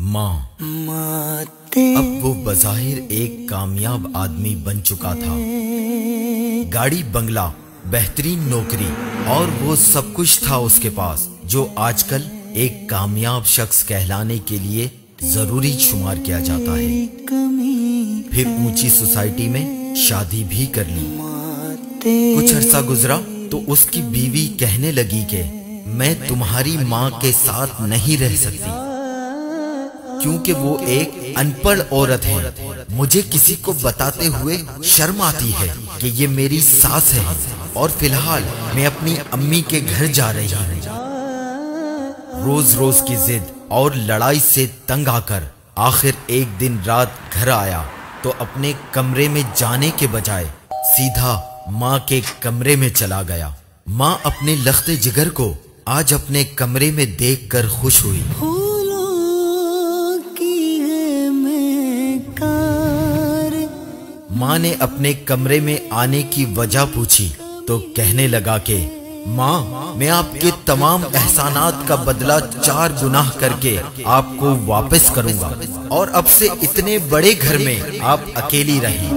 ماں اب وہ بظاہر ایک کامیاب آدمی بن چکا تھا، گاڑی بنگلہ، بہترین نوکری اور وہ سب کچھ تھا اس کے پاس جو آج کل ایک کامیاب شخص کہلانے کے لیے ضروری شمار کیا جاتا ہے۔ پھر اونچی سوسائٹی میں شادی بھی کر لی۔ کچھ عرصہ گزرا تو اس کی بیوی کہنے لگی کہ میں تمہاری ماں کے ساتھ نہیں رہ سکتی کیونکہ وہ ایک ان پڑھ عورت ہے، مجھے کسی کو بتاتے ہوئے شرم آتی ہے کہ یہ میری ساس ہے، اور فی الحال میں اپنی امی کے گھر جا رہی ہوں۔ روز روز کی ضد اور لڑائی سے تنگ آ کر آخر ایک دن رات گھر آیا تو اپنے کمرے میں جانے کے بجائے سیدھا ماں کے کمرے میں چلا گیا۔ ماں اپنے لخت جگر کو آج اپنے کمرے میں دیکھ کر خوش ہوئی۔ ماں نے اپنے کمرے میں آنے کی وجہ پوچھی تو کہنے لگا کہ ماں میں آپ کے تمام احسانات کا بدلہ 4 گناہ کر کے آپ کو واپس کروں گا، اور اب سے اتنے بڑے گھر میں آپ اکیلی رہیں۔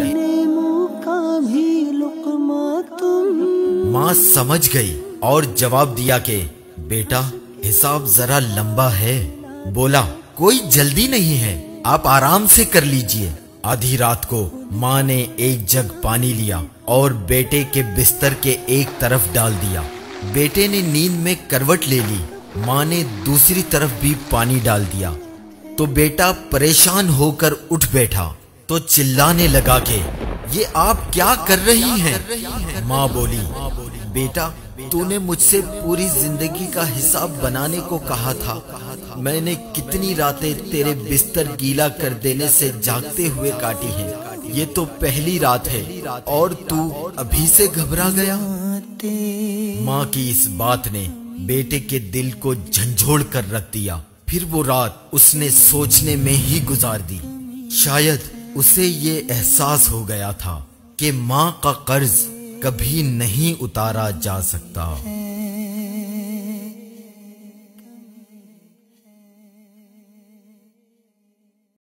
ماں سمجھ گئی اور جواب دیا کہ بیٹا حساب ذرا لمبا ہے۔ بولا کوئی جلدی نہیں ہے، آپ آرام سے کر لیجئے۔ آدھی رات کو ماں نے ایک جگ پانی لیا اور بیٹے کے بستر کے ایک طرف ڈال دیا۔ بیٹے نے نیند میں کروٹ لے لی۔ ماں نے دوسری طرف بھی پانی ڈال دیا تو بیٹا پریشان ہو کر اٹھ بیٹھا تو چلانے لگا کہ یہ آپ کیا کر رہی ہیں؟ ماں بولی بیٹا تو نے مجھ سے پوری زندگی کا حساب بنانے کو کہا تھا، میں نے کتنی راتیں تیرے بستر گیلا کر دینے سے جاگتے ہوئے کاٹی ہیں، یہ تو پہلی رات ہے اور تو ابھی سے گھبرا گیا۔ ماں کی اس بات نے بیٹے کے دل کو جھنجھوڑ کر رکھ دیا۔ پھر وہ رات اس نے سوچنے میں ہی گزار دی۔ شاید اسے یہ احساس ہو گیا تھا کہ ماں کا قرض کبھی نہیں اتارا جا سکتا۔